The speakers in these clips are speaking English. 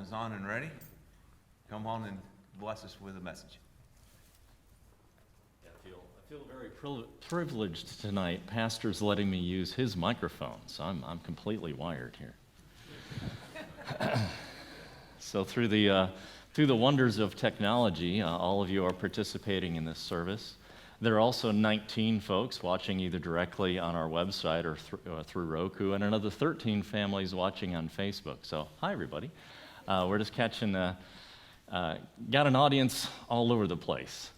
is on and ready, come on and bless us with a message. I feel very privileged tonight. Pastor's letting me use his microphone, so I'm completely wired here. So through the wonders of technology, all of you are participating in this service. There are also 19 folks watching either directly on our website or through Roku, and another 13 families watching on Facebook. So, hi, everybody. We're just catching, got an audience all over the place.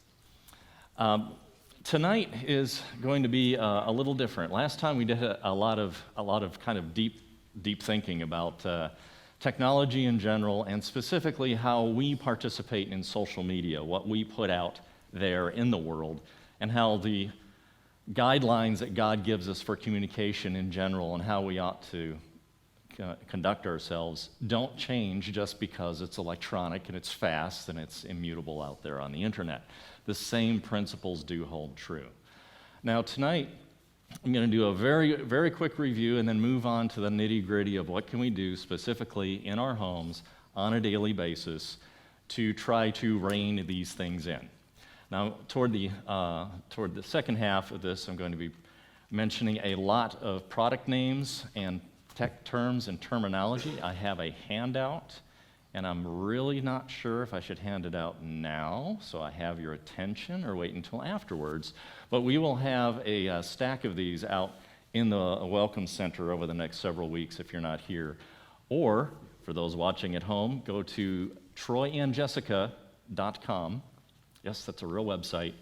Tonight is going to be a little different. Last time we did a lot of kind of deep thinking about technology in general, and specifically how we participate in social media, what we put out there in the world, and how the guidelines that God gives us for communication in general and how we ought to conduct ourselves don't change just because it's electronic and it's fast and it's immutable out there on the internet. The same principles do hold true. Now tonight, I'm going to do a very, very quick review and then move on to the nitty-gritty of what can we do specifically in our homes on a daily basis to try to rein these things in. Now, toward the second half of this, I'm going to be mentioning a lot of product names and tech terms and terminology. I have a handout, and I'm really not sure if I should hand it out now, so I have your attention, or wait until afterwards. But we will have a stack of these out in the Welcome Center over the next several weeks if you're not here. Or, for those watching at home, go to troyandjessica.com. Yes, that's a real website.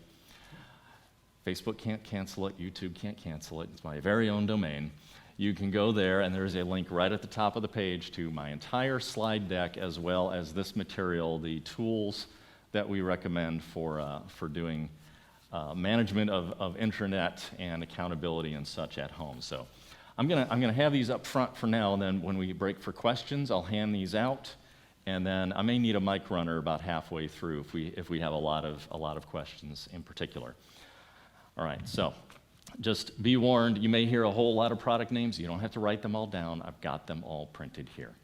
Facebook can't cancel it. YouTube can't cancel it. It's my very own domain. You can go there, and there's a link right at the top of the page to my entire slide deck, as well as this material, the tools that we recommend for doing management of intranet and accountability and such at home. So I'm gonna have these up front for now, and then when we break for questions, I'll hand these out. And then I may need a mic runner about halfway through if we have a lot of questions in particular. All right, so just be warned, you may hear a whole lot of product names. You don't have to write them all down. I've got them all printed here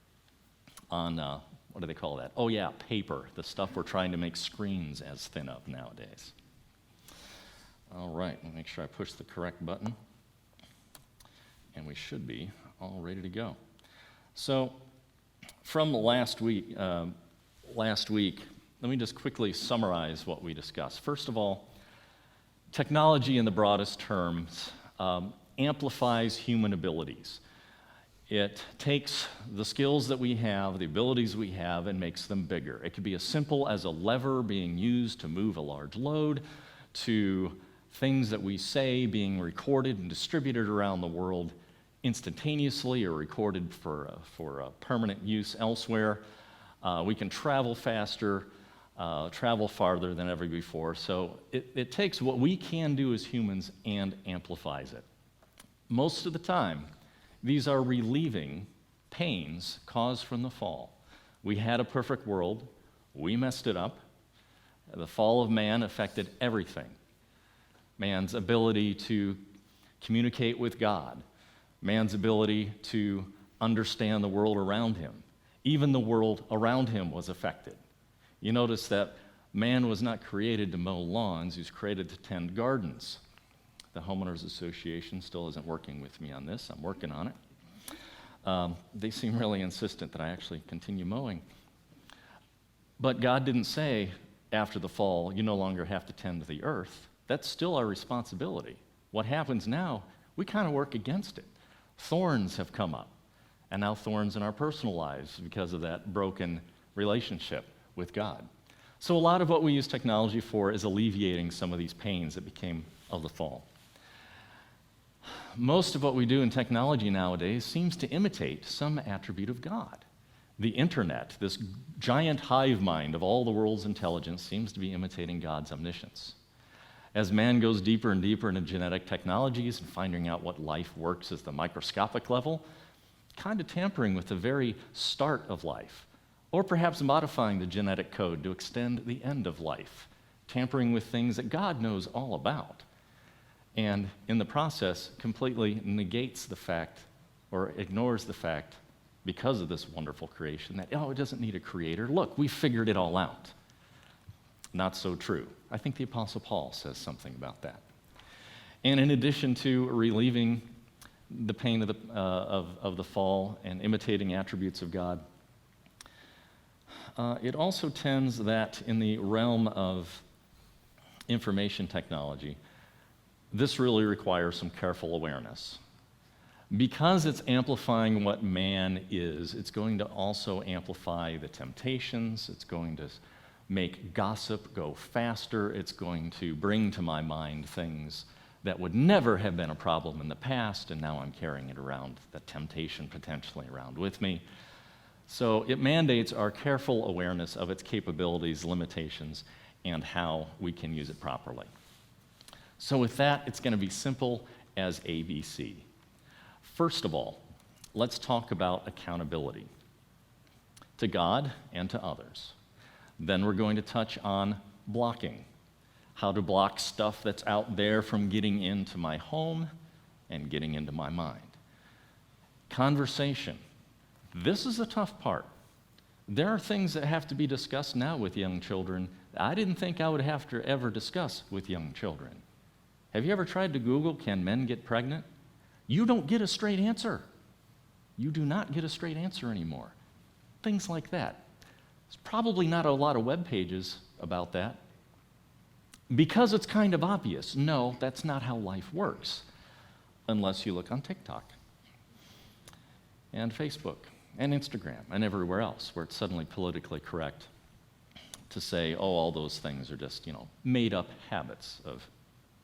on, what do they call that? Oh yeah, paper, the stuff we're trying to make screens as thin of nowadays. All right, let me make sure I push the correct button. And we should be all ready to go. So, from last week, let me just quickly summarize what we discussed. First of all, technology in the broadest terms amplifies human abilities. It takes the skills that we have, the abilities we have, and makes them bigger. It could be as simple as a lever being used to move a large load, to things that we say being recorded and distributed around the world instantaneously or recorded for permanent use elsewhere. We can travel faster, travel farther than ever before. So it takes what we can do as humans and amplifies it. Most of the time, these are relieving pains caused from the fall. We had a perfect world. We messed it up. The fall of man affected everything. Man's ability to communicate with God, man's ability to understand the world around him. Even the world around him was affected. You notice that man was not created to mow lawns, he was created to tend gardens. The Homeowners Association still isn't working with me on this. I'm working on it. They seem really insistent that I actually continue mowing. But God didn't say after the fall, you no longer have to tend the earth. That's still our responsibility. What happens now, we kind of work against it. Thorns have come up, and now thorns in our personal lives because of that broken relationship with God. So a lot of what we use technology for is alleviating some of these pains that became of the fall. Most of what we do in technology nowadays seems to imitate some attribute of God. The internet, this giant hive mind of all the world's intelligence, seems to be imitating God's omniscience. As man goes deeper and deeper into genetic technologies and finding out what life works at the microscopic level, kind of tampering with the very start of life, or perhaps modifying the genetic code to extend the end of life, tampering with things that God knows all about, and in the process completely negates the fact or ignores the fact because of this wonderful creation that, it doesn't need a creator. Look, we figured it all out. Not so true. I think the Apostle Paul says something about that. And in addition to relieving the pain of the fall and imitating attributes of God, it also tends that in the realm of information technology, this really requires some careful awareness. Because it's amplifying what man is, it's going to also amplify the temptations, it's going to make gossip go faster, it's going to bring to my mind things that would never have been a problem in the past, and now I'm carrying it around, the temptation potentially around with me. So it mandates our careful awareness of its capabilities, limitations, and how we can use it properly. So with that, it's going to be simple as ABC. First of all, let's talk about accountability to God and to others. Then we're going to touch on blocking, how to block stuff that's out there from getting into my home and getting into my mind. Conversation. This is a tough part. There are things that have to be discussed now with young children that I didn't think I would have to ever discuss with young children. Have you ever tried to Google, can men get pregnant? You don't get a straight answer. You do not get a straight answer anymore. Things like that. There's probably not a lot of web pages about that because it's kind of obvious. No, that's not how life works unless you look on TikTok and Facebook and Instagram and everywhere else where it's suddenly politically correct to say, all those things are just, made up habits of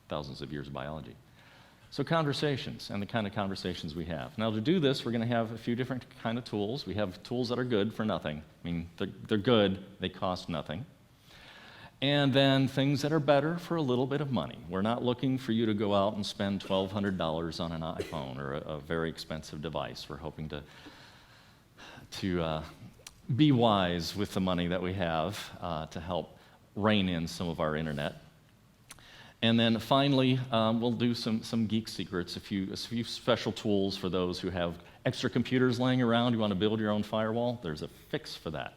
thousands of years of biology. So conversations and the kind of conversations we have. Now to do this, we're going to have a few different kind of tools. We have tools that are good for nothing. I mean, they're good, they cost nothing. And then things that are better for a little bit of money. We're not looking for you to go out and spend $1,200 on an iPhone or a very expensive device. We're hoping to be wise with the money that we have to help rein in some of our internet. And then finally, we'll do some geek secrets, a few special tools for those who have extra computers laying around. You want to build your own firewall? There's a fix for that.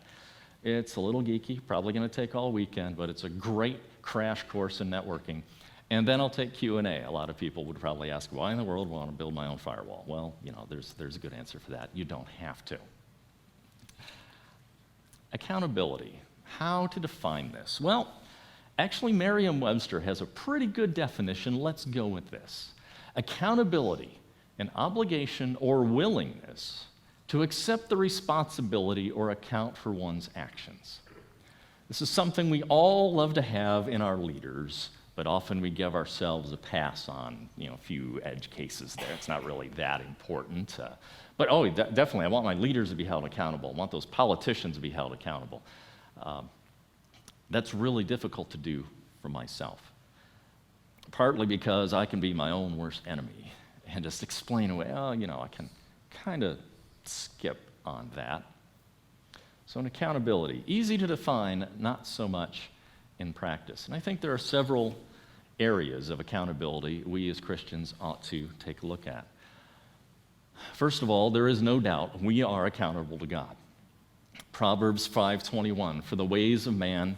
It's a little geeky, probably going to take all weekend, but it's a great crash course in networking. And then I'll take Q&A. A lot of people would probably ask, why in the world would I want to build my own firewall? Well, there's a good answer for that. You don't have to. Accountability. How to define this? Well, actually, Merriam-Webster has a pretty good definition. Let's go with this. Accountability, an obligation or willingness to accept the responsibility or account for one's actions. This is something we all love to have in our leaders, but often we give ourselves a pass on, a few edge cases there. It's not really that important. But definitely, I want my leaders to be held accountable. I want those politicians to be held accountable. That's really difficult to do for myself, partly because I can be my own worst enemy and just explain away, I can kind of skip on that. So an accountability, easy to define, not so much in practice. And I think there are several areas of accountability we as Christians ought to take a look at. First of all, there is no doubt we are accountable to God. Proverbs 5:21, for the ways of man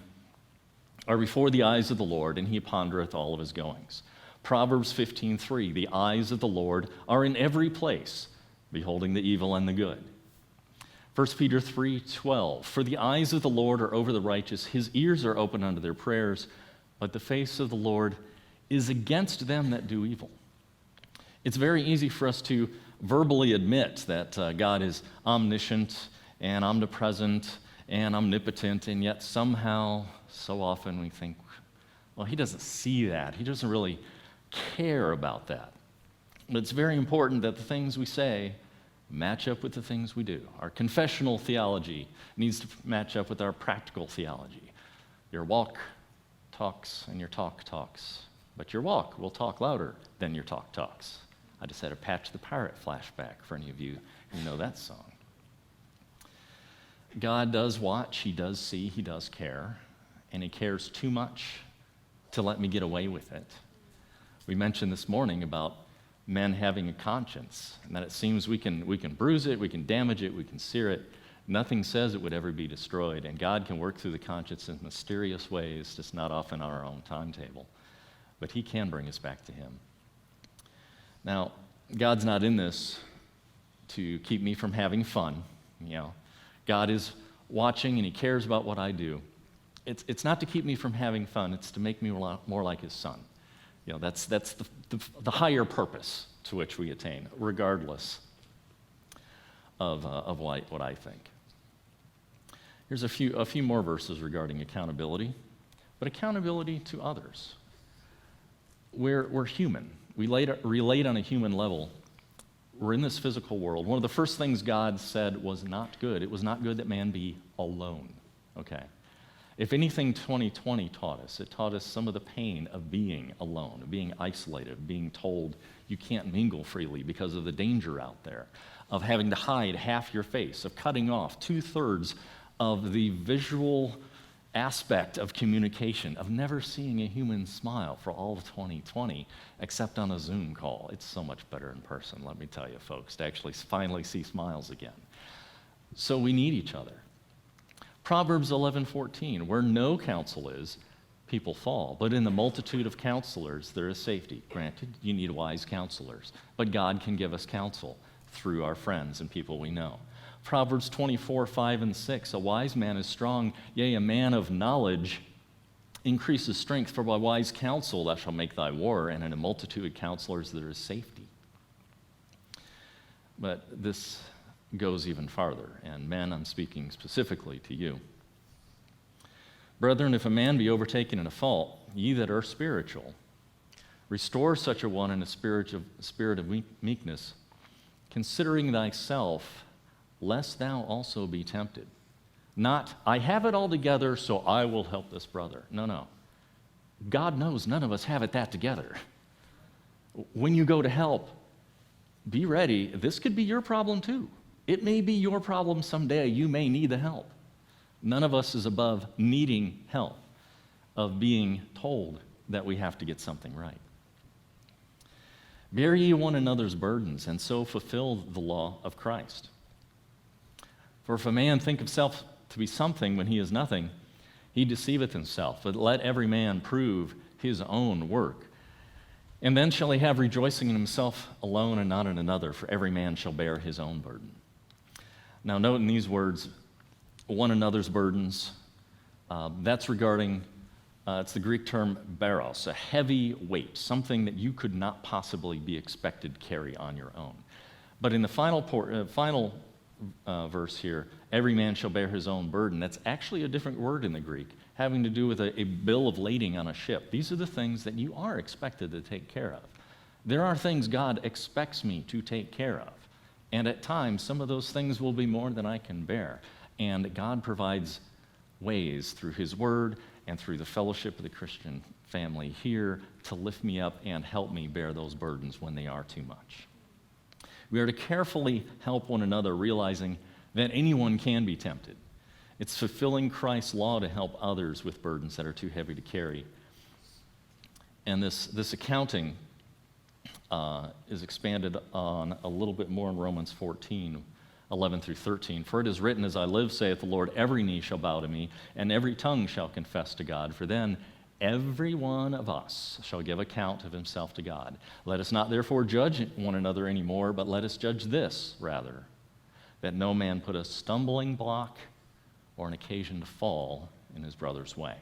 are before the eyes of the Lord, and he pondereth all of his goings. Proverbs 15:3, the eyes of the Lord are in every place, beholding the evil and the good. 1 Peter 3:12, for the eyes of the Lord are over the righteous, his ears are open unto their prayers, but the face of the Lord is against them that do evil. It's very easy for us to verbally admit that God is omniscient and omnipresent and omnipotent, and yet somehow, so often we think, well, he doesn't see that. He doesn't really care about that. But it's very important that the things we say match up with the things we do. Our confessional theology needs to match up with our practical theology. Your walk talks and your talk talks, but your walk will talk louder than your talk talks. I just had a Patch the Pirate flashback for any of you who know that song. God does watch, he does see, he does care, and he cares too much to let me get away with it. We mentioned this morning about men having a conscience, and that it seems we can bruise it, we can damage it, we can sear it. Nothing says it would ever be destroyed, and God can work through the conscience in mysterious ways, just not often on our own timetable. But he can bring us back to him. Now, God's not in this to keep me from having fun. God is watching and he cares about what I do. It's not to keep me from having fun, it's to make me more like his son. That's the higher purpose to which we attain, regardless of what I think. Here's a few more verses regarding accountability, but accountability to others. We're human. We relate on a human level. We're in this physical world. One of the first things God said was not good. It was not good that man be alone. Okay. If anything 2020 taught us, it taught us some of the pain of being alone, of being isolated, of being told you can't mingle freely because of the danger out there, of having to hide half your face, of cutting off 2/3 of the visual aspect of communication, of never seeing a human smile for all of 2020 except on a Zoom call. It's so much better in person, let me tell you, folks, to actually finally see smiles again. So we need each other. Proverbs 11:14, where no counsel is, people fall, but in the multitude of counselors there is safety. Granted, you need wise counselors, but God can give us counsel through our friends and people we know. Proverbs 24:5-6, a wise man is strong, yea, a man of knowledge increases strength, for by wise counsel thou shalt make thy war, and in a multitude of counselors there is safety. But this goes even farther, and men, I'm speaking specifically to you. Brethren, if a man be overtaken in a fault, ye that are spiritual, restore such a one in a spirit of meekness, considering thyself, lest thou also be tempted. Not, I have it all together, so I will help this brother. No. God knows none of us have it that together. When you go to help, be ready. This could be your problem too. It may be your problem someday. You may need the help. None of us is above needing help, of being told that we have to get something right. Bear ye one another's burdens, and so fulfill the law of Christ. For if a man think himself to be something when he is nothing, he deceiveth himself. But let every man prove his own work. And then shall he have rejoicing in himself alone and not in another, for every man shall bear his own burden. Now note in these words, one another's burdens, that's regarding, it's the Greek term baros, a heavy weight, something that you could not possibly be expected to carry on your own. But in the final verse here, every man shall bear his own burden, that's actually a different word in the Greek, having to do with a bill of lading on a ship. These are the things that you are expected to take care of. There are things God expects me to take care of. And at times, some of those things will be more than I can bear. And God provides ways through his word and through the fellowship of the Christian family here to lift me up and help me bear those burdens when they are too much. We are to carefully help one another, realizing that anyone can be tempted. It's fulfilling Christ's law to help others with burdens that are too heavy to carry. And this accounting is expanded on a little bit more in Romans 14:11-13. For it is written, as I live, saith the Lord, every knee shall bow to me, and every tongue shall confess to God. For then every one of us shall give account of himself to God. Let us not therefore judge one another anymore, but let us judge this rather, that no man put a stumbling block or an occasion to fall in his brother's way.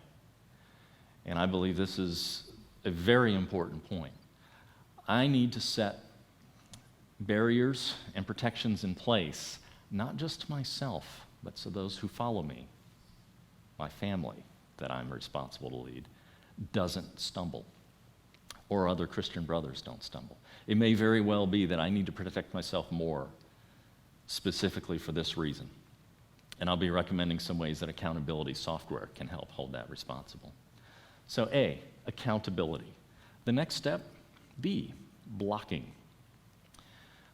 And I believe this is a very important point. I need to set barriers and protections in place, not just to myself, but to those who follow me, my family that I'm responsible to lead, doesn't stumble, or other Christian brothers don't stumble. It may very well be that I need to protect myself more, specifically for this reason. And I'll be recommending some ways that accountability software can help hold that responsible. So A, accountability. The next step, B, blocking. I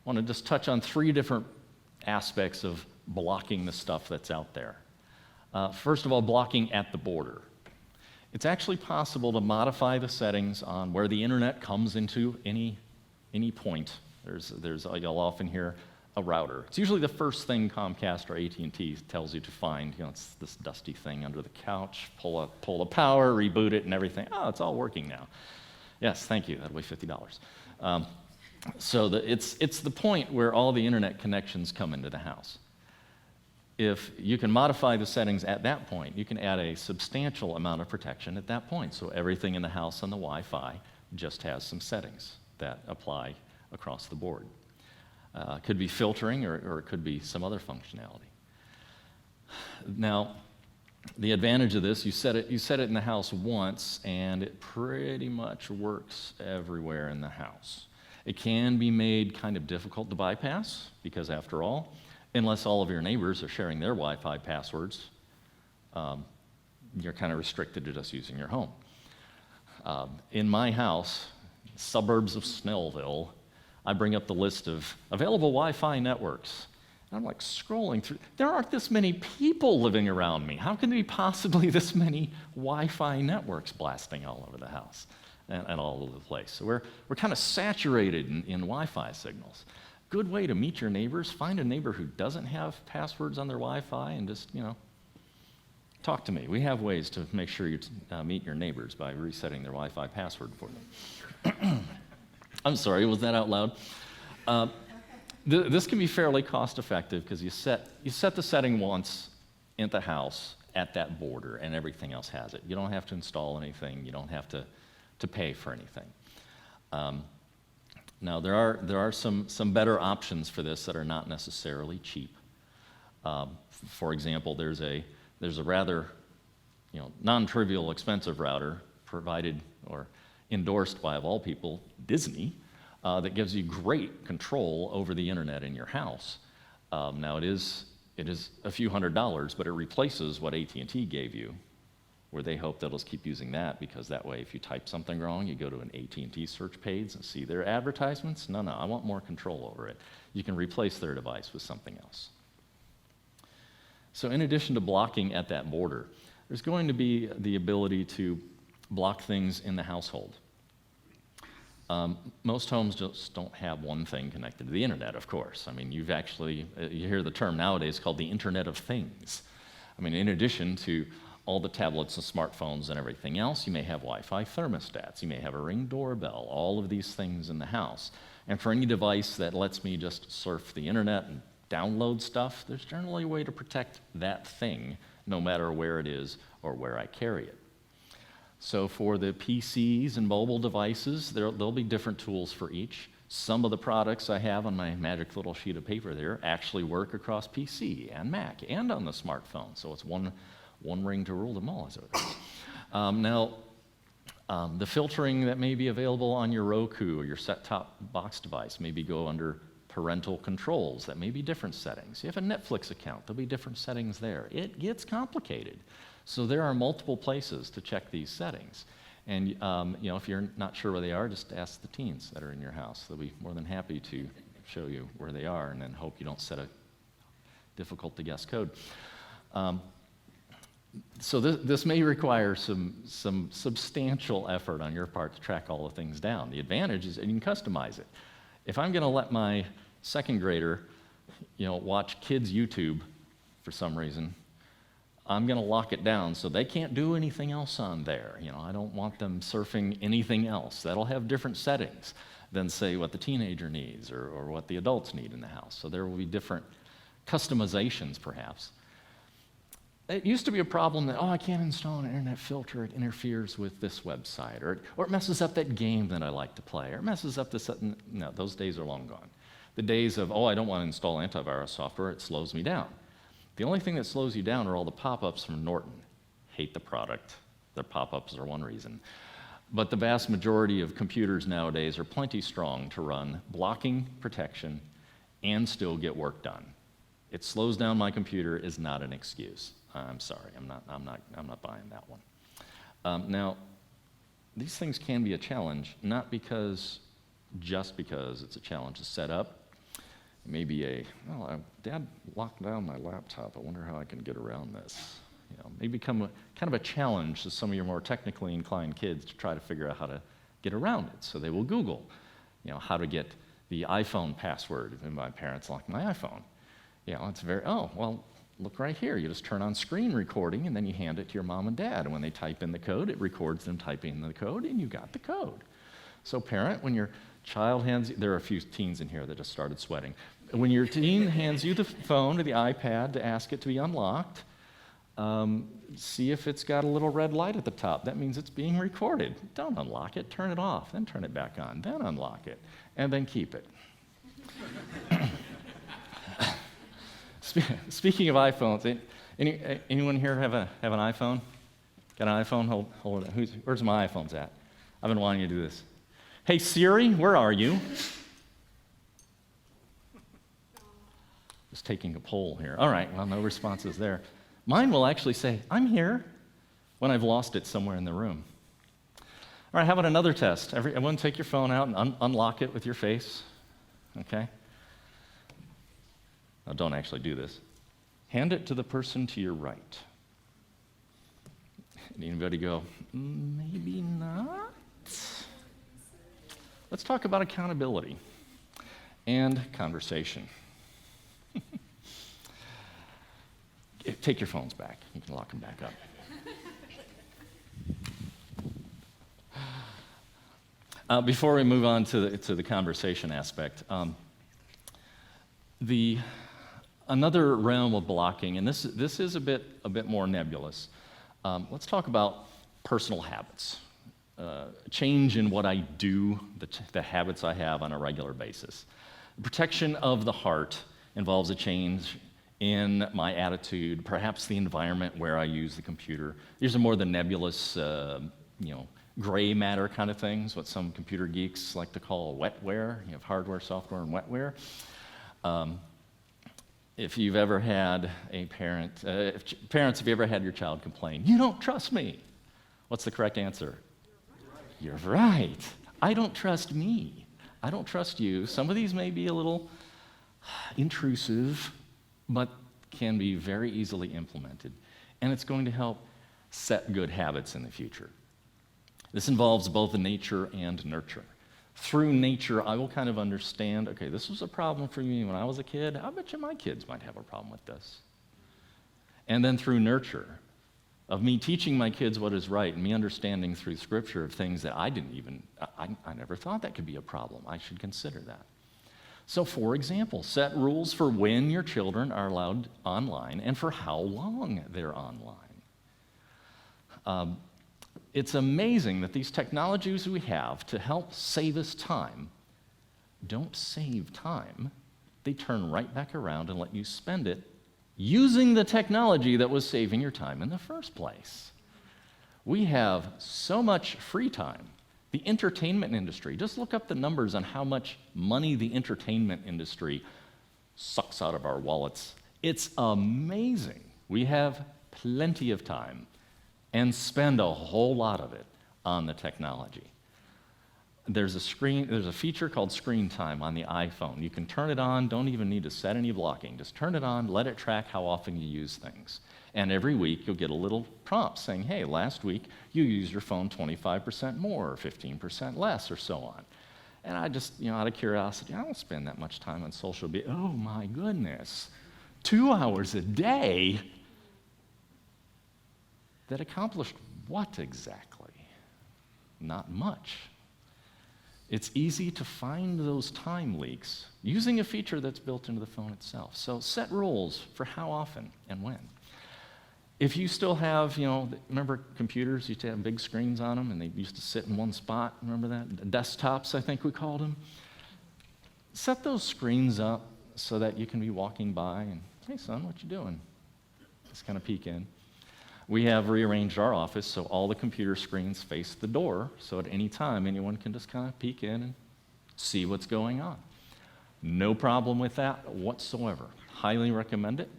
want to just touch on 3 different aspects of blocking the stuff that's out there. First of all, blocking at the border. It's actually possible to modify the settings on where the internet comes into any any point, you'll often hear a router. It's usually the first thing Comcast or AT&T tells you to find. It's this dusty thing under the couch, pull the power, reboot it and everything. Oh, it's all working now. Yes, thank you, that'll be $50. So it's the point where all the internet connections come into the house. If you can modify the settings at that point, you can add a substantial amount of protection at that point. So everything in the house on the Wi-Fi just has some settings that apply across the board. Could be filtering or it could be some other functionality. Now, the advantage of this, you set it in the house once and it pretty much works everywhere in the house. It can be made kind of difficult to bypass because after all, unless all of your neighbors are sharing their Wi-Fi passwords, you're kind of restricted to just using your home. In my house, suburbs of Snellville, I bring up the list of available Wi-Fi networks. And I'm like scrolling through. There aren't this many people living around me. How can there be possibly this many Wi-Fi networks blasting all over the house and all over the place? So we're kind of saturated in Wi-Fi signals. Good way to meet your neighbors. Find a neighbor who doesn't have passwords on their Wi-Fi and just, talk to me. We have ways to make sure you meet your neighbors by resetting their Wi-Fi password for them. I'm sorry, was that out loud? This can be fairly cost effective because you set the setting once in the house at that border and everything else has it. You don't have to install anything. You don't have to pay for anything. Now, there are some better options for this that are not necessarily cheap. For example, there's a rather non-trivial expensive router provided or endorsed by, of all people, Disney, that gives you great control over the internet in your house. Now, it is a few $100s, but it replaces what AT&T gave you, where they hope that it'll keep using that because that way if you type something wrong, you go to an AT&T search page and see their advertisements. No, I want more control over it. You can replace their device with something else. So in addition to blocking at that border, there's going to be the ability to block things in the household. Most homes just don't have one thing connected to the internet, of course. I mean, you hear the term nowadays called the Internet of Things. I mean, in addition to all the tablets and smartphones and everything else, you may have Wi-Fi thermostats, you may have a Ring doorbell, all of these things in the house. And for any device that lets me just surf the internet and download stuff, there's generally a way to protect that thing, no matter where it is or where I carry it. So for the PCs and mobile devices, there'll be different tools for each. Some of the products I have on my magic little sheet of paper there actually work across PC and Mac and on the smartphone. So it's one ring to rule them all, as it were. The filtering that may be available on your Roku or your set-top box device maybe go under parental controls. That may be different settings. You have a Netflix account, there'll be different settings there. It gets complicated. So there are multiple places to check these settings. And if you're not sure where they are, just ask the teens that are in your house. They'll be more than happy to show you where they are and then hope you don't set a difficult to guess code. So this may require some substantial effort on your part to track all the things down. The advantage is that you can customize it. If I'm going to let my second grader, watch kids' YouTube for some reason, I'm going to lock it down so they can't do anything else on there. I don't want them surfing anything else. That'll have different settings than, say, what the teenager needs or what the adults need in the house. So there will be different customizations, perhaps. It used to be a problem that, I can't install an internet filter. It interferes with this website, or it messes up that game that I like to play, or it messes up this. No, those days are long gone. The days of, I don't want to install antivirus software, it slows me down. The only thing that slows you down are all the pop-ups from Norton. Hate the product. Their pop-ups are one reason. But the vast majority of computers nowadays are plenty strong to run blocking protection and still get work done. It slows down my computer is not an excuse. I'm sorry, I'm not buying that one. Now, these things can be a challenge, not just because it's a challenge to set up. Maybe Dad locked down my laptop. I wonder how I can get around this. May become kind of a challenge to some of your more technically inclined kids to try to figure out how to get around it. So they will Google, how to get the iPhone password. And my parents locked my iPhone. It's look right here. You just turn on screen recording, and then you hand it to your mom and dad. And when they type in the code, it records them typing in the code, and you got the code. So parent, when your child there are a few teens in here that just started sweating. When your teen hands you the phone or the iPad to ask it to be unlocked, see if it's got a little red light at the top. That means it's being recorded. Don't unlock it. Turn it off. Then turn it back on. Then unlock it. And then keep it. Speaking of iPhones, anyone here have an iPhone? Got an iPhone? Hold it. Where's my iPhones at? I've been wanting to do this. Hey Siri, where are you? Just taking a poll here. All right, well, no responses there. Mine will actually say, I'm here, when I've lost it somewhere in the room. All right, how about another test? Everyone take your phone out and unlock it with your face, okay? Now, don't actually do this. Hand it to the person to your right. Anybody go, maybe not? Let's talk about accountability and conversation. Take your phones back. You can lock them back up. Before we move on to the conversation aspect, another realm of blocking, and this is a bit more nebulous. Let's talk about personal habits. Change in what I do, the habits I have on a regular basis. Protection of the heart involves a change in my attitude, perhaps the environment where I use the computer. These are more the nebulous, gray matter kind of things, what some computer geeks like to call wetware. You have hardware, software, and wetware. If you've ever had a parent, parents, have you ever had your child complain, you don't trust me? What's the correct answer? You're right. I don't trust me. I don't trust you. Some of these may be a little intrusive, but can be very easily implemented. And it's going to help set good habits in the future. This involves both nature and nurture. Through nature, I will kind of understand, okay, this was a problem for me when I was a kid. I bet you my kids might have a problem with this. And then through nurture, of me teaching my kids what is right and me understanding through Scripture of things that I never thought that could be a problem. I should consider that. So, for example, set rules for when your children are allowed online and for how long they're online. It's amazing that these technologies we have to help save us time don't save time. They turn right back around and let you spend it using the technology that was saving your time in the first place. We have so much free time. The entertainment industry, just look up the numbers on how much money the entertainment industry sucks out of our wallets. It's amazing. We have plenty of time and spend a whole lot of it on the technology. There's a feature called screen time on the iPhone. You can turn it on, don't even need to set any blocking. Just turn it on, let it track how often you use things. And every week you'll get a little prompt saying, hey, last week you used your phone 25% more or 15% less or so on. And I just, out of curiosity, I don't spend that much time on social media. Oh my goodness, 2 hours a day? That accomplished what exactly? Not much. It's easy to find those time leaks using a feature that's built into the phone itself. So set rules for how often and when. If you still have, remember computers used to have big screens on them and they used to sit in one spot, remember that? Desktops, I think we called them. Set those screens up so that you can be walking by and, hey son, what you doing? Just kind of peek in. We have rearranged our office so all the computer screens face the door, so at any time anyone can just kind of peek in and see what's going on. No problem with that whatsoever. Highly recommend it.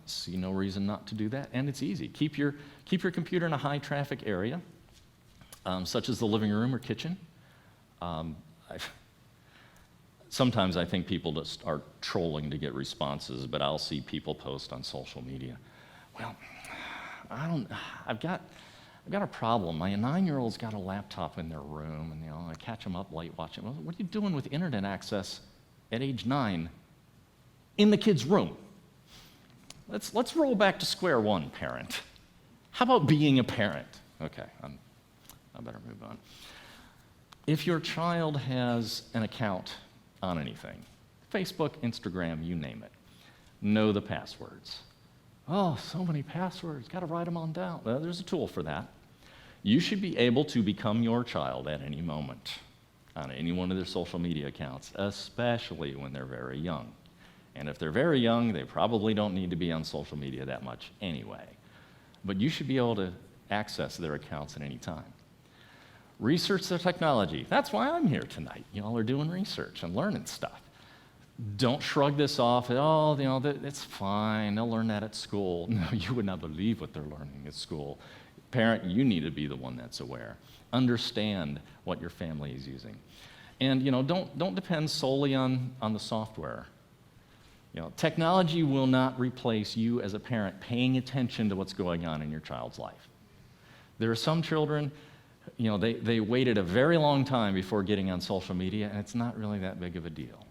See no reason not to do that, and it's easy. Keep your computer in a high traffic area, such as the living room or kitchen. Sometimes I think people just are trolling to get responses, but I'll see people post on social media. Well, I've got a problem. My 9-year-old's got a laptop in their room, and I catch them up late watching. Well, what are you doing with internet access at age 9 in the kid's room? Let's roll back to square one, parent. How about being a parent? Okay, I better move on. If your child has an account on anything, Facebook, Instagram, you name it, know the passwords. Oh, so many passwords, got to write them on down. Well, there's a tool for that. You should be able to become your child at any moment on any one of their social media accounts, especially when they're very young. And if they're very young, they probably don't need to be on social media that much anyway. But you should be able to access their accounts at any time. Research the technology. That's why I'm here tonight. Y'all are doing research and learning stuff. Don't shrug this off. Oh, it's fine. They'll learn that at school. No, you would not believe what they're learning at school. Parent, you need to be the one that's aware. Understand what your family is using. And, don't depend solely on the software. Technology will not replace you as a parent paying attention to what's going on in your child's life. There are some children, they waited a very long time before getting on social media, and it's not really that big of a deal.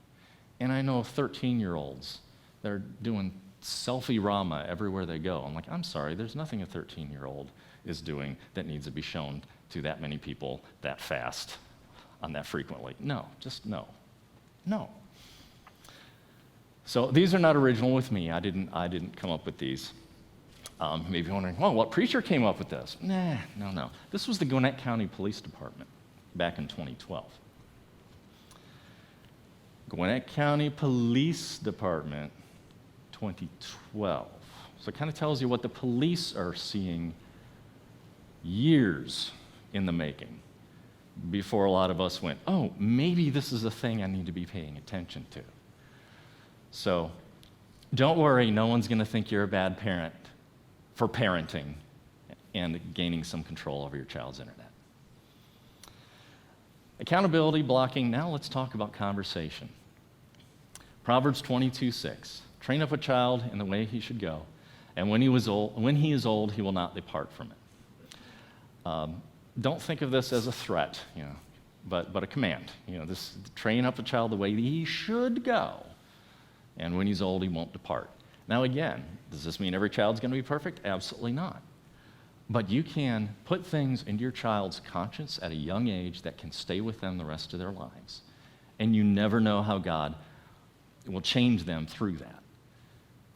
And I know 13-year-olds that are doing selfie-rama everywhere they go. I'm like, I'm sorry, there's nothing a 13-year-old is doing that needs to be shown to that many people that fast, on that frequently. No, just no. No. So these are not original with me. I didn't come up with these. Maybe wondering, well, what preacher came up with this? No. This was the Gwinnett County Police Department back in 2012. Gwinnett County Police Department, 2012. So it kind of tells you what the police are seeing years in the making before a lot of us went, oh, maybe this is a thing I need to be paying attention to. So don't worry, no one's going to think you're a bad parent for parenting and gaining some control over your child's internet. Accountability, blocking. Now let's talk about conversation. Proverbs 22:6. Train up a child in the way he should go, and when he is old, he will not depart from it. Don't think of this as a threat, but a command. Train up a child the way he should go, and when he's old, he won't depart. Now again, does this mean every child's going to be perfect? Absolutely not. But you can put things into your child's conscience at a young age that can stay with them the rest of their lives. And you never know how God will change them through that.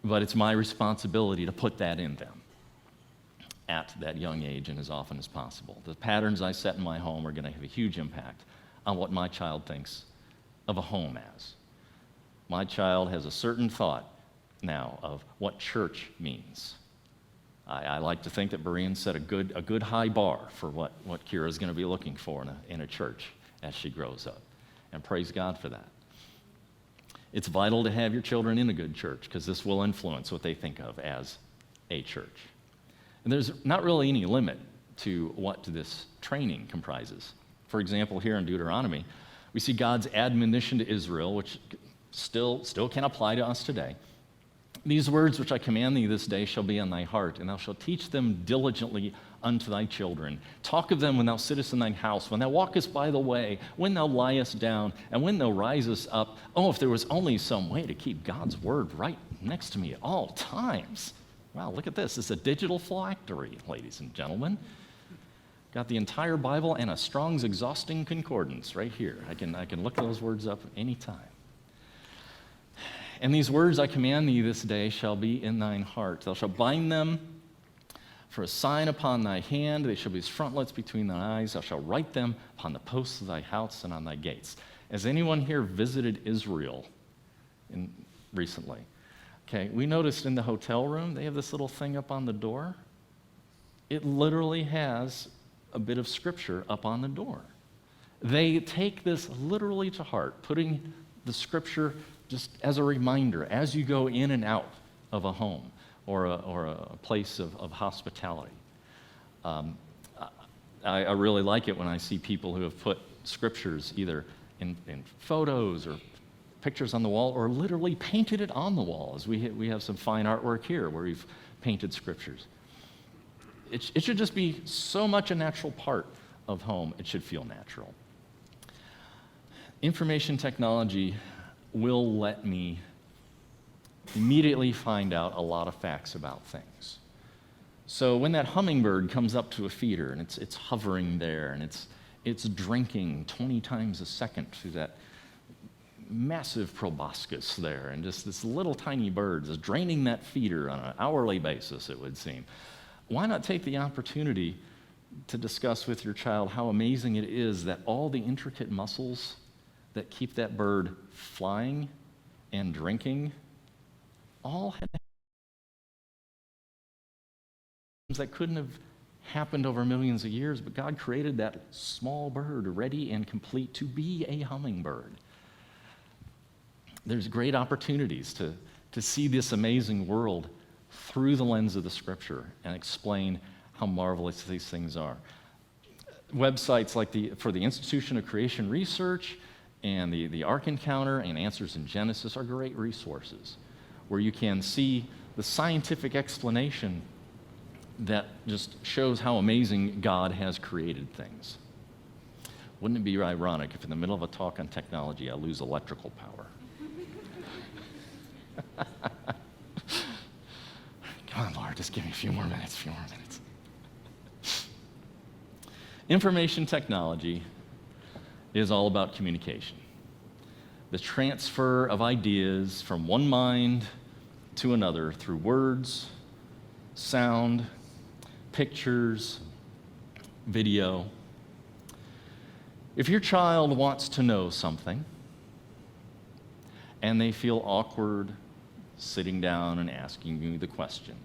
But it's my responsibility to put that in them at that young age and as often as possible. The patterns I set in my home are going to have a huge impact on what my child thinks of a home as. My child has a certain thought now of what church means. I like to think that Berean set a good high bar for what Kira is going to be looking for in a church as she grows up. And praise God for that. It's vital to have your children in a good church because this will influence what they think of as a church. And there's not really any limit to what this training comprises. For example, here in Deuteronomy, we see God's admonition to Israel, which still can apply to us today. These words which I command thee this day shall be on thy heart, and thou shalt teach them diligently unto thy children. Talk of them when thou sittest in thine house, when thou walkest by the way, when thou liest down, and when thou risest up. Oh, if there was only some way to keep God's word right next to me at all times. Wow, look at this. It's a digital phylactery, ladies and gentlemen. Got the entire Bible and a Strong's Exhausting Concordance right here. I can look those words up anytime. And these words I command thee this day shall be in thine heart. Thou shalt bind them for a sign upon thy hand. They shall be as frontlets between thine eyes. Thou shalt write them upon the posts of thy house and on thy gates. Has anyone here visited Israel recently? Okay, we noticed in the hotel room, they have this little thing up on the door. It literally has a bit of scripture up on the door. They take this literally to heart, putting the scripture just as a reminder as you go in and out of a home or a place of hospitality. I really like it when I see people who have put scriptures either in photos or pictures on the wall or literally painted it on the wall, as we have some fine artwork here where we've painted scriptures. it should just be so much a natural part of home, it should feel natural. Information technology will let me immediately find out a lot of facts about things. So when that hummingbird comes up to a feeder and it's hovering there and it's drinking 20 times a second through that massive proboscis there, and just this little tiny bird is draining that feeder on an hourly basis, it would seem. Why not take the opportunity to discuss with your child how amazing it is that all the intricate muscles that keep that bird flying and drinking all had that couldn't have happened over millions of years, but God created that small bird ready and complete to be a hummingbird. There's great opportunities to see this amazing world through the lens of the Scripture and explain how marvelous these things are. Websites like for the Institution of Creation Research and the Ark Encounter and Answers in Genesis are great resources where you can see the scientific explanation that just shows how amazing God has created things. Wouldn't it be ironic if in the middle of a talk on technology I lose electrical power? Come on, Lord, just give me a few more minutes. Information technology is all about communication. The transfer of ideas from one mind to another through words, sound, pictures, video. If your child wants to know something and they feel awkward sitting down and asking you the question,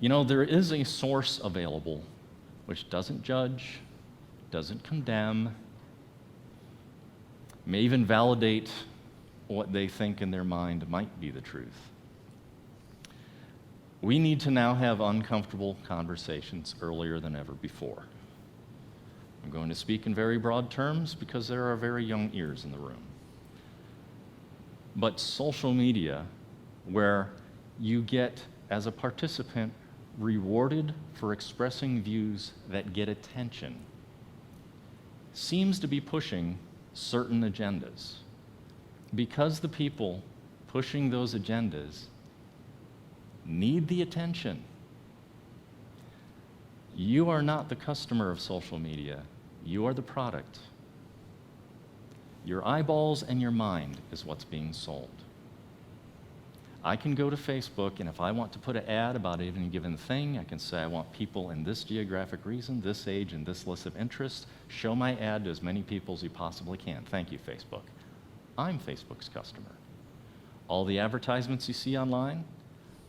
there is a source available which doesn't judge, doesn't condemn, may even validate what they think in their mind might be the truth. We need to now have uncomfortable conversations earlier than ever before. I'm going to speak in very broad terms because there are very young ears in the room. But social media, where you get, as a participant, rewarded for expressing views that get attention, seems to be pushing certain agendas. Because the people pushing those agendas need the attention. You are not the customer of social media. You are the product. Your eyeballs and your mind is what's being sold. I can go to Facebook, and if I want to put an ad about any given thing, I can say I want people in this geographic region, this age, and this list of interests. Show my ad to as many people as you possibly can. Thank you, Facebook. I'm Facebook's customer. All the advertisements you see online,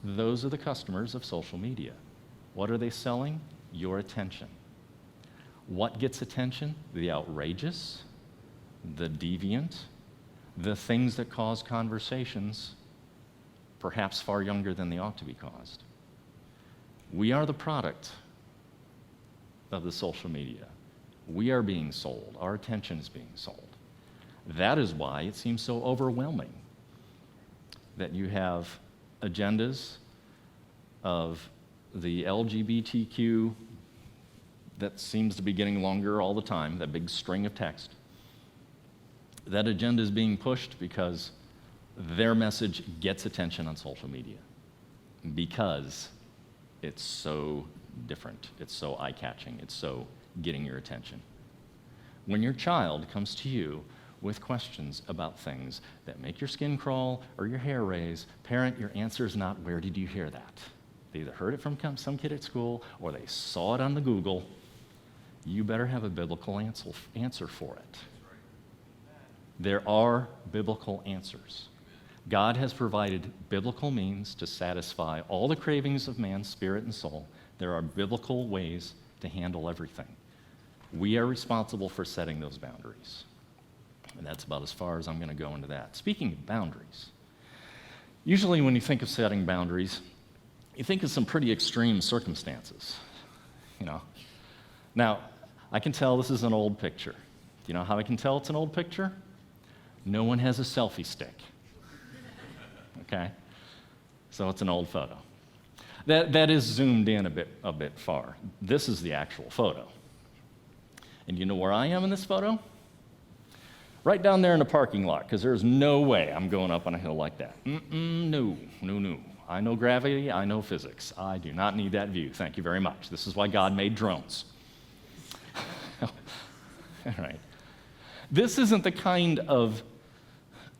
those are the customers of social media. What are they selling? Your attention. What gets attention? The outrageous, the deviant, the things that cause conversations perhaps far younger than they ought to be caused. We are the product of the social media. We are being sold. Our attention is being sold. That is why it seems so overwhelming that you have agendas of the LGBTQ that seems to be getting longer all the time, that big string of text. That agenda is being pushed because their message gets attention on social media, because it's so different, it's so eye-catching, it's so getting your attention. When your child comes to you with questions about things that make your skin crawl or your hair raise, parent, your answer is not, where did you hear that? They either heard it from some kid at school or they saw it on the Google. You better have a biblical answer for it. There are biblical answers. God has provided biblical means to satisfy all the cravings of man's spirit and soul. There are biblical ways to handle everything. We are responsible for setting those boundaries. And that's about as far as I'm going to go into that. Speaking of boundaries, usually when you think of setting boundaries, you think of some pretty extreme circumstances. Now, I can tell this is an old picture. Do you know how I can tell it's an old picture? No one has a selfie stick. Okay? So it's an old photo. That is zoomed in a bit far. This is the actual photo. And you know where I am in this photo? Right down there in the parking lot, because there's no way I'm going up on a hill like that. No. I know gravity, I know physics. I do not need that view. Thank you very much. This is why God made drones. All right. This isn't the kind of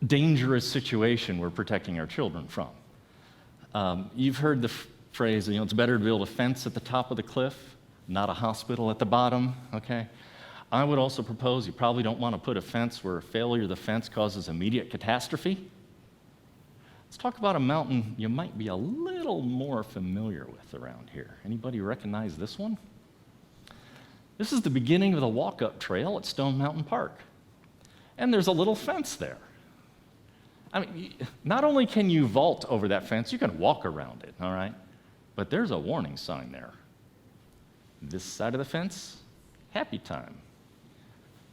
dangerous situation we're protecting our children from. You've heard the phrase, it's better to build a fence at the top of the cliff, not a hospital at the bottom, okay? I would also propose you probably don't want to put a fence where failure of the fence causes immediate catastrophe. Let's talk about a mountain you might be a little more familiar with around here. Anybody recognize this one? This is the beginning of the walk-up trail at Stone Mountain Park. And there's a little fence there. I mean, not only can you vault over that fence, you can walk around it, all right? But there's a warning sign there. This side of the fence, happy time.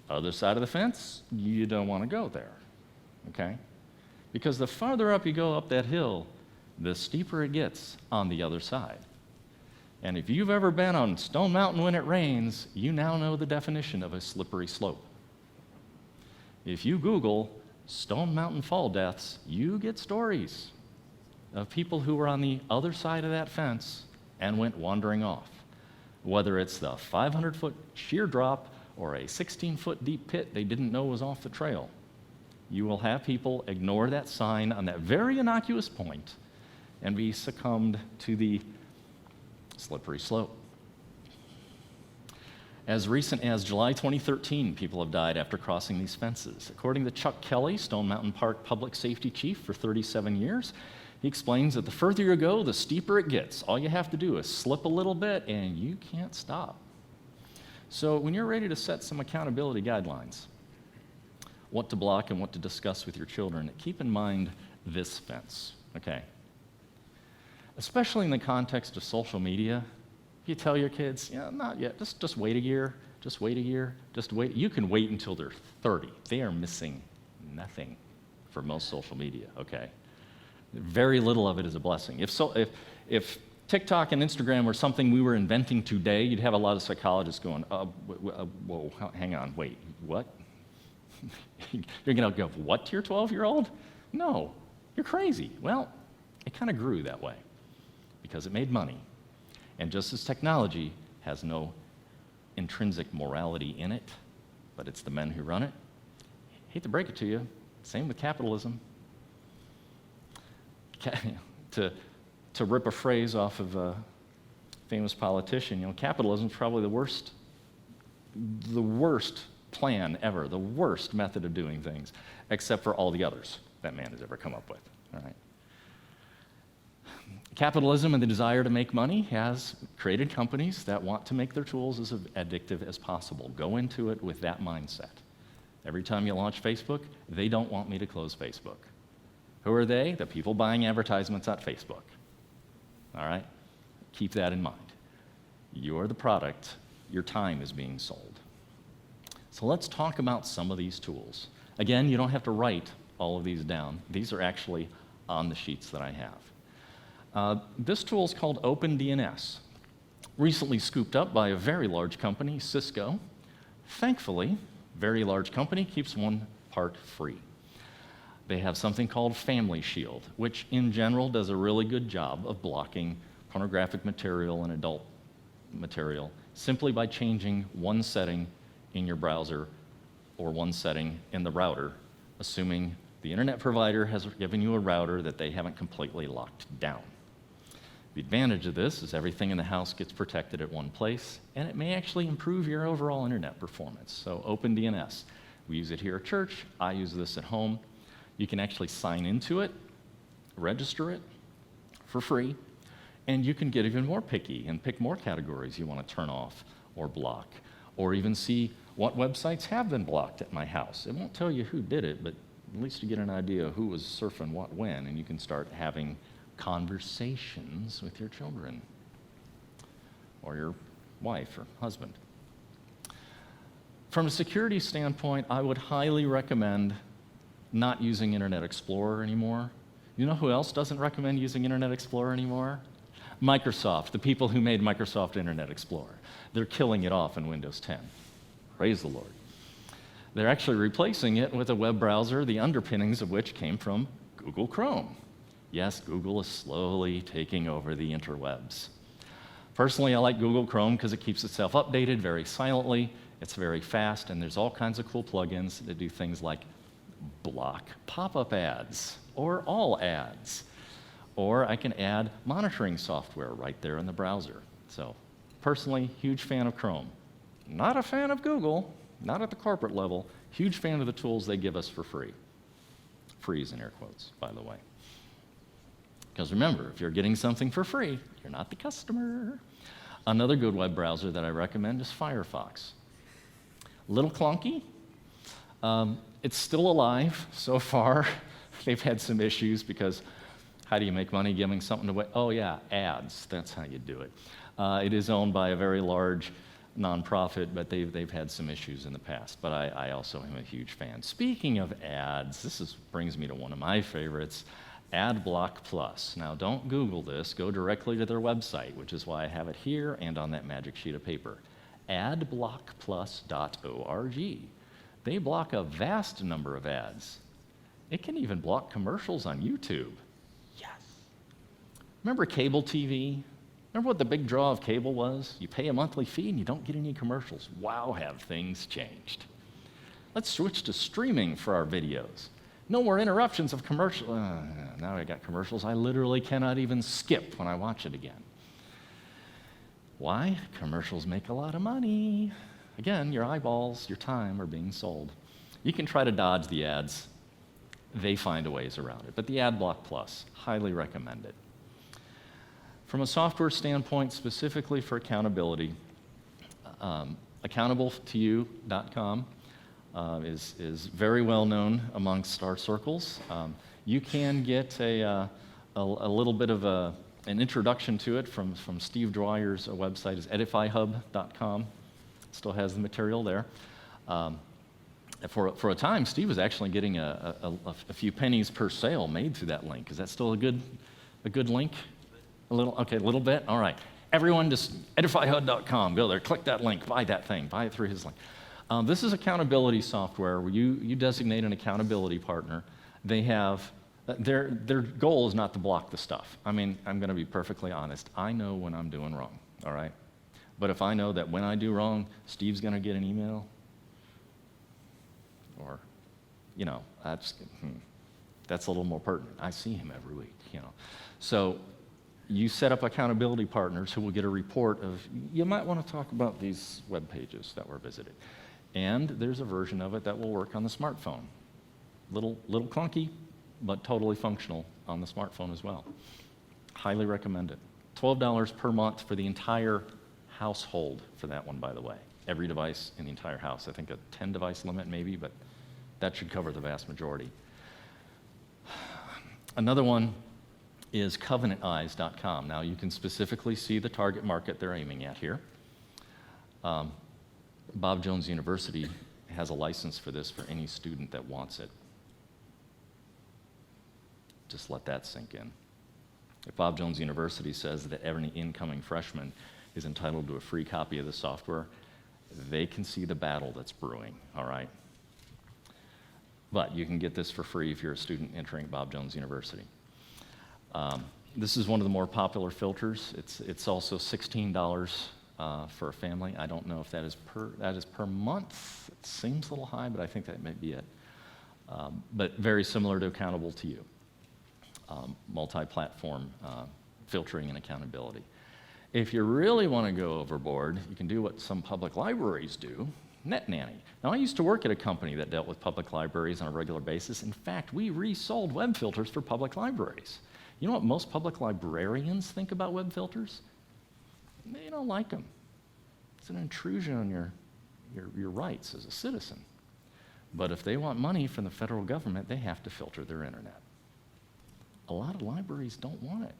Other side of the fence, you don't want to go there, okay? Because the farther up you go up that hill, the steeper it gets on the other side. And if you've ever been on Stone Mountain when it rains, you now know the definition of a slippery slope. If you Google Stone Mountain fall deaths, you get stories of people who were on the other side of that fence and went wandering off. Whether it's the 500-foot sheer drop or a 16-foot deep pit they didn't know was off the trail, you will have people ignore that sign on that very innocuous point and be succumbed to the slippery slope. As recent as July 2013, people have died after crossing these fences. According to Chuck Kelly, Stone Mountain Park Public Safety Chief for 37 years, he explains that the further you go, the steeper it gets. All you have to do is slip a little bit and you can't stop. So when you're ready to set some accountability guidelines, what to block and what to discuss with your children, keep in mind this fence, okay? Especially in the context of social media, you tell your kids, not yet, just wait a year, just wait. You can wait until they're 30. They are missing nothing for most social media, okay? Very little of it is a blessing. If TikTok and Instagram were something we were inventing today, you'd have a lot of psychologists going, whoa, hang on, wait, what? You're going to go, what to your 12-year-old? No, you're crazy. Well, it kind of grew that way because it made money. And just as technology has no intrinsic morality in it, but it's the men who run it, hate to break it to you, same with capitalism. To rip a phrase off of a famous politician, capitalism is probably the worst plan ever, the worst method of doing things, except for all the others that man has ever come up with, all right? Capitalism and the desire to make money has created companies that want to make their tools as addictive as possible. Go into it with that mindset. Every time you launch Facebook, they don't want me to close Facebook. Who are they? The people buying advertisements at Facebook. All right? Keep that in mind. You're the product. Your time is being sold. So let's talk about some of these tools. Again, you don't have to write all of these down. These are actually on the sheets that I have. This tool is called OpenDNS, recently scooped up by a very large company, Cisco. Thankfully, very large company keeps one part free. They have something called Family Shield, which in general does a really good job of blocking pornographic material and adult material simply by changing one setting in your browser or one setting in the router, assuming the internet provider has given you a router that they haven't completely locked down. The advantage of this is everything in the house gets protected at one place, and it may actually improve your overall internet performance. So OpenDNS, we use it here at church. I use this at home. You can actually sign into it, register it for free, and you can get even more picky and pick more categories you want to turn off or block, or even see what websites have been blocked at my house. It won't tell you who did it, but at least you get an idea of who was surfing what when, and you can start having conversations with your children or your wife or husband. From a security standpoint, I would highly recommend not using Internet Explorer anymore. You know who else doesn't recommend using Internet Explorer anymore? Microsoft, the people who made Microsoft Internet Explorer, they're killing it off in Windows 10. Praise the Lord. They're actually replacing it with a web browser, the underpinnings of which came from Google Chrome. Yes, Google is slowly taking over the interwebs. Personally, I like Google Chrome because it keeps itself updated very silently, it's very fast, and there's all kinds of cool plugins that do things like block pop-up ads, or all ads. Or I can add monitoring software right there in the browser. So, personally, huge fan of Chrome. Not a fan of Google, not at the corporate level, huge fan of the tools they give us for free. Free's in air quotes, by the way. Because remember, if you're getting something for free, you're not the customer. Another good web browser that I recommend is Firefox. A little clunky. It's still alive so far. They've had some issues because how do you make money giving something away? Oh yeah, ads, that's how you do it. It is owned by a very large nonprofit, but they've had some issues in the past. But I also am a huge fan. Speaking of ads, brings me to one of my favorites, AdBlock Plus. Now don't Google this, go directly to their website, which is why I have it here and on that magic sheet of paper. adblockplus.org. They block a vast number of ads. It can even block commercials on YouTube. Yes. Remember cable TV? Remember what the big draw of cable was? You pay a monthly fee and you don't get any commercials. Wow, have things changed. Let's switch to streaming for our videos. No more interruptions of commercials. Now I got commercials I literally cannot even skip when I watch it again. Why? Commercials make a lot of money. Again, your eyeballs, your time are being sold. You can try to dodge the ads. They find a ways around it. But the AdBlock Plus, highly recommend it. From a software standpoint, specifically for accountability, accountable2you.com is very well known amongst our circles. You can get a little bit of an introduction to it from Steve Dwyer's website, is edifyhub.com. Still has the material there. For a time, Steve was actually getting a few pennies per sale made through that link. Is that still a good link? A little bit? All right. Everyone just edifyhub.com, go there, click that link, buy that thing, buy it through his link. This is accountability software where you designate an accountability partner. They have, their goal is not to block the stuff. I mean, I'm going to be perfectly honest. I know when I'm doing wrong, all right? But if I know that when I do wrong, Steve's going to get an email, or, that's a little more pertinent. I see him every week, So you set up accountability partners who will get a report of, you might want to talk about these web pages that were visited. And there's a version of it that will work on the smartphone. Little clunky, but totally functional on the smartphone as well. Highly recommend it. $12 per month for the entire household for that one, by the way. Every device in the entire house. I think a 10-device limit maybe, but that should cover the vast majority. Another one is covenanteyes.com. Now you can specifically see the target market they're aiming at here. Bob Jones University has a license for this for any student that wants it. Just let that sink in. If Bob Jones University says that every incoming freshman is entitled to a free copy of the software, they can see the battle that's brewing, all right? But you can get this for free if you're a student entering Bob Jones University. This is one of the more popular filters. It's also $16 for a family. I don't know if that is per month. It seems a little high, but I think that may be it. But very similar to Accountable to You. Multi-platform filtering and accountability. If you really want to go overboard, you can do what some public libraries do, Net Nanny. Now, I used to work at a company that dealt with public libraries on a regular basis. In fact, we resold web filters for public libraries. You know what most public librarians think about web filters? They don't like them. It's an intrusion on your rights as a citizen. But if they want money from the federal government, they have to filter their internet. A lot of libraries don't want it.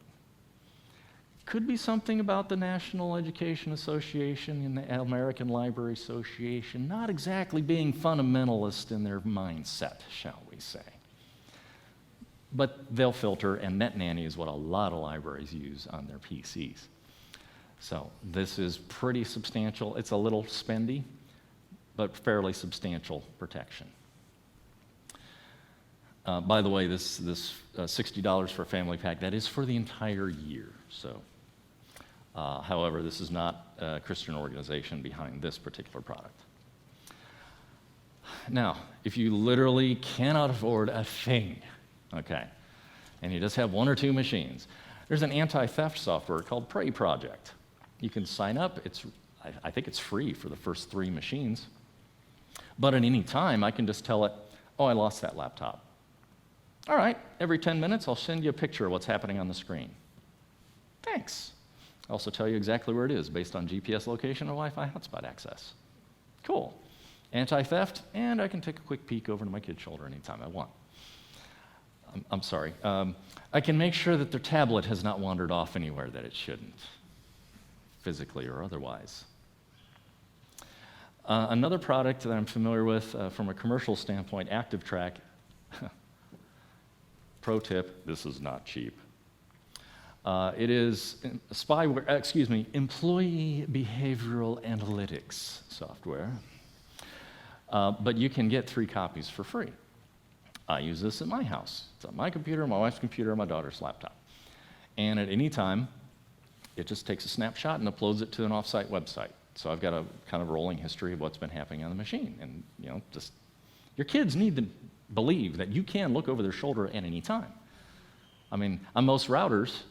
Could be something about the National Education Association and the American Library Association not exactly being fundamentalist in their mindset, shall we say. but they'll filter, and NetNanny is what a lot of libraries use on their PCs. So this is pretty substantial. It's a little spendy, but fairly substantial protection. By the way, this $60 for a family pack, that is for the entire year. So, however, this is not a Christian organization behind this particular product. Now, if you literally cannot afford a thing, okay, and you just have one or two machines, there's an anti-theft software called Prey Project. You can sign up. I think it's free for the first 3 machines. But at any time, I can just tell it, oh, I lost that laptop. All right, every 10 minutes, I'll send you a picture of what's happening on the screen. Thanks. I'll also tell you exactly where it is based on GPS location and Wi-Fi hotspot access. Cool. Anti-theft, and I can take a quick peek over to my kid's shoulder anytime I want. I'm sorry. I can make sure that their tablet has not wandered off anywhere that it shouldn't, physically or otherwise. Another product that I'm familiar with from a commercial standpoint, ActiveTrack. Pro tip, this is not cheap. It is employee behavioral analytics software. But you can get 3 copies for free. I use this at my house. It's on my computer, my wife's computer, my daughter's laptop. And at any time, it just takes a snapshot and uploads it to an off-site website. So I've got a kind of rolling history of what's been happening on the machine. And just your kids need to believe that you can look over their shoulder at any time. I mean, on most routers,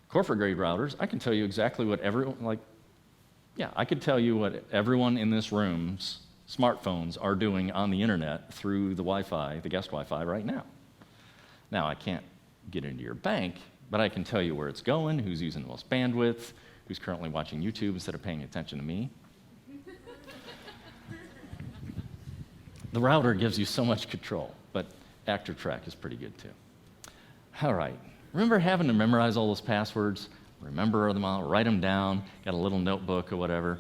corporate-grade routers, I can tell you exactly what I could tell you what everyone in this room's smartphones are doing on the internet through the Wi-Fi, the guest Wi-Fi right now. Now, I can't get into your bank, but I can tell you where it's going, who's using the most bandwidth, who's currently watching YouTube instead of paying attention to me. The router gives you so much control, but ActiveTrack is pretty good too. All right, remember having to memorize all those passwords? Remember them all, write them down, got a little notebook or whatever.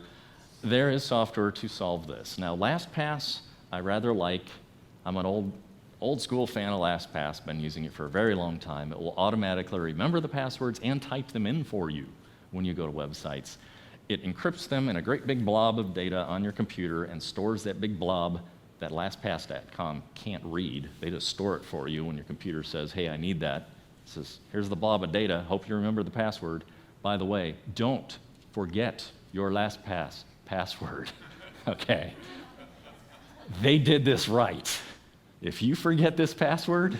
There is software to solve this. Now, LastPass, I rather like. I'm an old school fan of LastPass, been using it for a very long time. It will automatically remember the passwords and type them in for you when you go to websites. It encrypts them in a great big blob of data on your computer and stores that big blob that LastPass.com can't read. They just store it for you when your computer says, hey, I need that. It says, here's the blob of data. Hope you remember the password. By the way, don't forget your LastPass password, okay? They did this right. If you forget this password,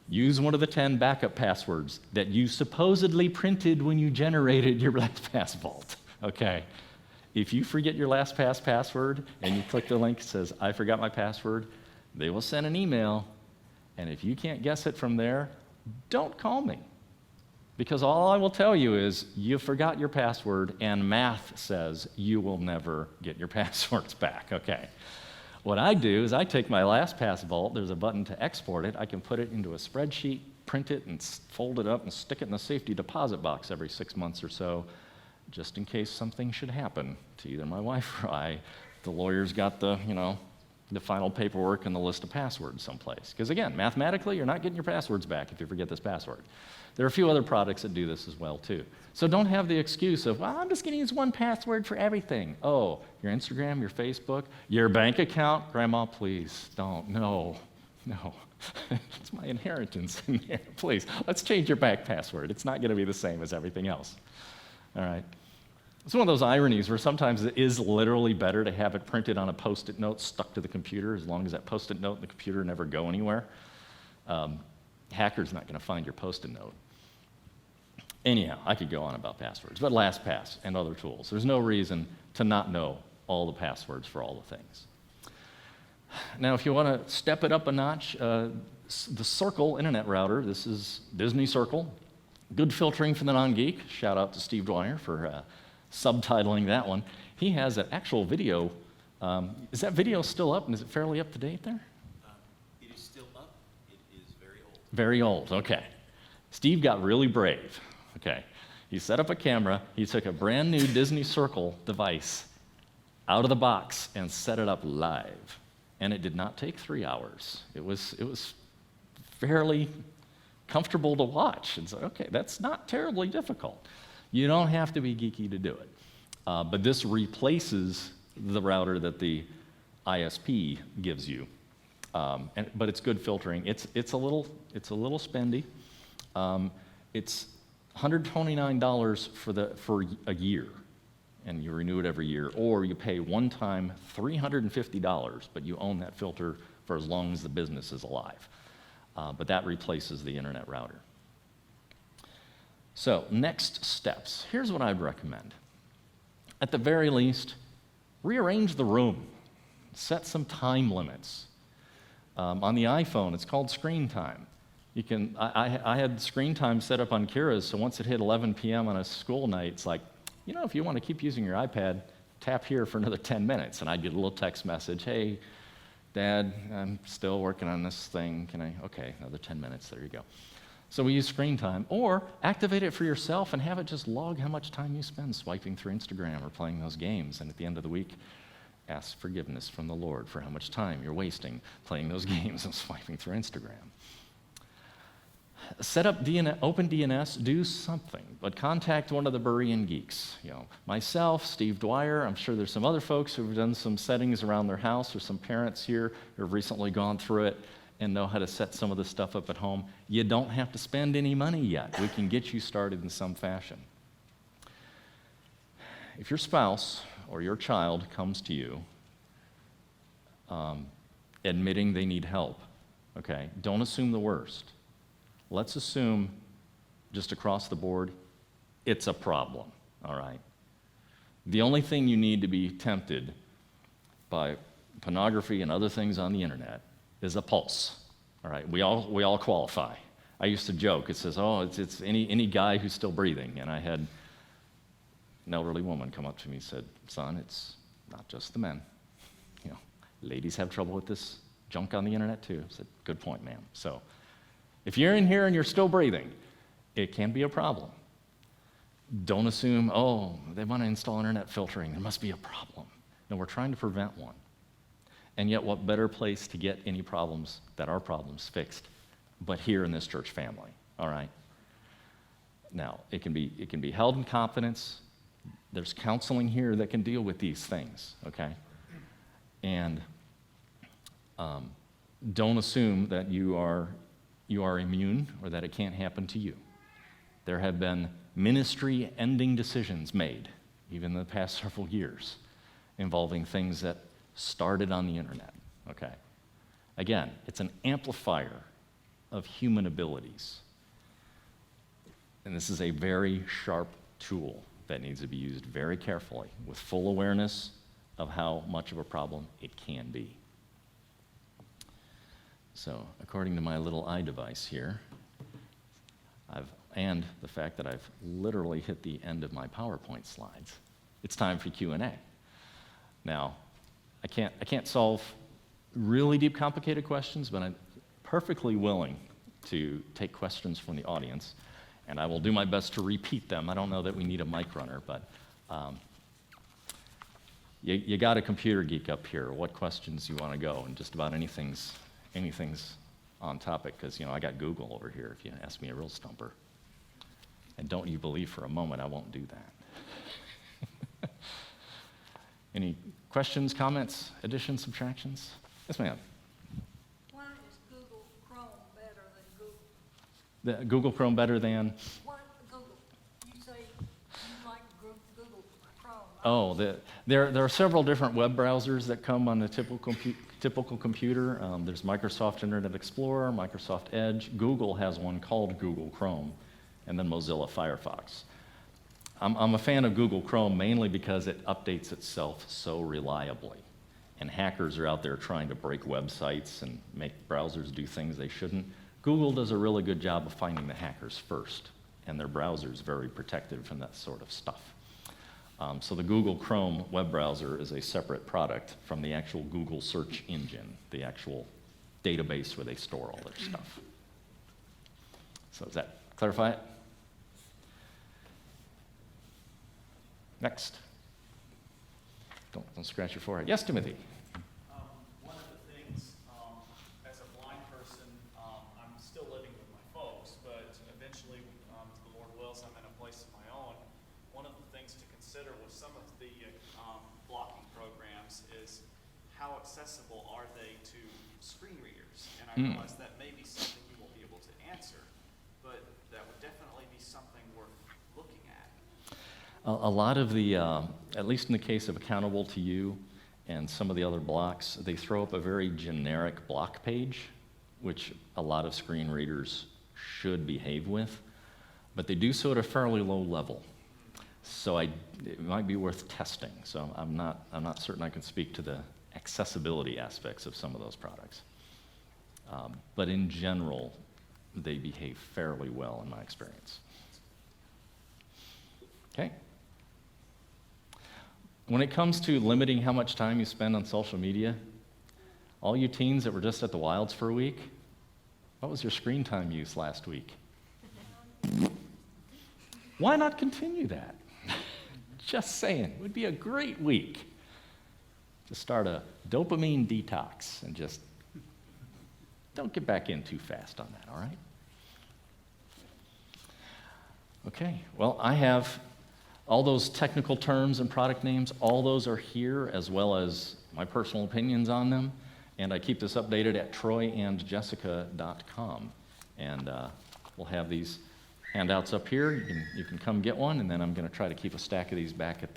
use one of the 10 backup passwords that you supposedly printed when you generated your LastPass vault, okay? If you forget your LastPass password and you click the link that says, I forgot my password, they will send an email, and if you can't guess it from there, don't call me. Because all I will tell you is you forgot your password, and math says you will never get your passwords back, okay? What I do is I take my LastPass vault, there's a button to export it, I can put it into a spreadsheet, print it, and fold it up and stick it in the safety deposit box every 6 months or so, just in case something should happen to either my wife or I. The lawyer's got the final paperwork and the list of passwords someplace. Because again, mathematically, you're not getting your passwords back if you forget this password. There are a few other products that do this as well, too. So don't have the excuse of, well, I'm just going to use one password for everything. Oh, your Instagram, your Facebook, your bank account? Grandma, please, don't. No. It's my inheritance in here. Please, let's change your bank password. It's not going to be the same as everything else. All right. It's one of those ironies where sometimes it is literally better to have it printed on a Post-it note stuck to the computer, as long as that Post-it note and the computer never go anywhere. Hacker's not going to find your Post-it note. Anyhow, I could go on about passwords, but LastPass and other tools. There's no reason to not know all the passwords for all the things. Now, if you want to step it up a notch, the Circle internet router, this is Disney Circle. Good filtering for the non-geek. Shout out to Steve Dwyer for subtitling that one. He has an actual video. Is that video still up, and is it fairly up to date there? It is still up. It is very old. Very old, okay. Steve got really brave, okay. He set up a camera, he took a brand new Disney Circle device out of the box and set it up live. And it did not take 3 hours. It was fairly comfortable to watch. And so, okay, that's not terribly difficult. You don't have to be geeky to do it. But this replaces the router that the ISP gives you. But it's good filtering. It's a little spendy. It's $129 for a year, and you renew it every year, or you pay one time $350, but you own that filter for as long as the business is alive. But that replaces the internet router. So, next steps. Here's what I'd recommend. At the very least, rearrange the room. Set some time limits. On the iPhone, it's called screen time. I had screen time set up on Kira's, so once it hit 11 p.m. on a school night, it's like, if you want to keep using your iPad, tap here for another 10 minutes. And I'd get a little text message, hey, Dad, I'm still working on this thing. Okay, another 10 minutes, there you go. So we use screen time, or activate it for yourself and have it just log how much time you spend swiping through Instagram or playing those games. And at the end of the week, ask forgiveness from the Lord for how much time you're wasting playing those games and swiping through Instagram. Set up open DNS, do something, but contact one of the Berean geeks. Myself, Steve Dwyer, I'm sure there's some other folks who've done some settings around their house, or some parents here who have recently gone through it and know how to set some of this stuff up at home. You don't have to spend any money yet. We can get you started in some fashion. If your spouse or your child comes to you admitting they need help, okay, don't assume the worst. Let's assume, just across the board, it's a problem, all right? The only thing you need to be tempted by pornography and other things on the internet is a pulse, all right? We all qualify. I used to joke, it says, it's any guy who's still breathing. And I had an elderly woman come up to me and said, son, it's not just the men. Ladies have trouble with this junk on the internet too. I said, good point, ma'am. So if you're in here and you're still breathing, it can be a problem. Don't assume, they want to install internet filtering. There must be a problem. No, we're trying to prevent one. And yet, what better place to get any problems that are problems fixed but here in this church family, all right? Now, it can be held in confidence. There's counseling here that can deal with these things, okay? And don't assume that you are immune or that it can't happen to you. There have been ministry-ending decisions made, even in the past several years, involving things that started on the internet, okay? Again, it's an amplifier of human abilities. And this is a very sharp tool that needs to be used very carefully with full awareness of how much of a problem it can be. So, according to my little iDevice here, and the fact that I've literally hit the end of my PowerPoint slides, it's time for Q&A. Now, I can't solve really deep, complicated questions, but I'm perfectly willing to take questions from the audience, and I will do my best to repeat them. I don't know that we need a mic runner, but you got a computer geek up here. What questions you want to go? And just about anything's on topic, because I got Google over here if you ask me a real stumper. And don't you believe for a moment I won't do that. Any questions, comments, additions, subtractions? Yes, ma'am. Why is Google Chrome better than Google? The Google Chrome better than? What Google? You say you like Google Chrome. There are several different web browsers that come on a typical computer. There's Microsoft Internet Explorer, Microsoft Edge. Google has one called Google Chrome, and then Mozilla Firefox. I'm a fan of Google Chrome mainly because it updates itself so reliably. And hackers are out there trying to break websites and make browsers do things they shouldn't. Google does a really good job of finding the hackers first, and their browser is very protected from that sort of stuff. So the Google Chrome web browser is a separate product from the actual Google search engine, the actual database where they store all their stuff. So does that clarify it? Next. Don't scratch your forehead. Yes, Timothy. One of the things, as a blind person, I'm still living with my folks, but some of the blocking programs is how accessible are they to screen readers? And I realize that may be something you won't be able to answer, but that would definitely be something worth looking at. A lot of the, at least in the case of Accountable to You and some of the other blocks, they throw up a very generic block page, which a lot of screen readers should behave with, but they do so at a fairly low level. So it might be worth testing. So I'm not certain I can speak to the accessibility aspects of some of those products. But in general, they behave fairly well in my experience. Okay. When it comes to limiting how much time you spend on social media, all you teens that were just at the Wilds for a week, what was your screen time use last week? Why not continue that? Just saying, it would be a great week to start a dopamine detox and just don't get back in too fast on that, all right? Okay, well, I have all those technical terms and product names, all those are here, as well as my personal opinions on them, and I keep this updated at troyandjessica.com, and we'll have these handouts up here. You can come get one, and then I'm going to try to keep a stack of these back at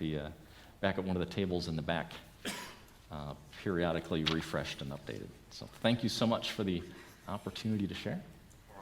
one of the tables in the back, periodically refreshed and updated. So thank you so much for the opportunity to share.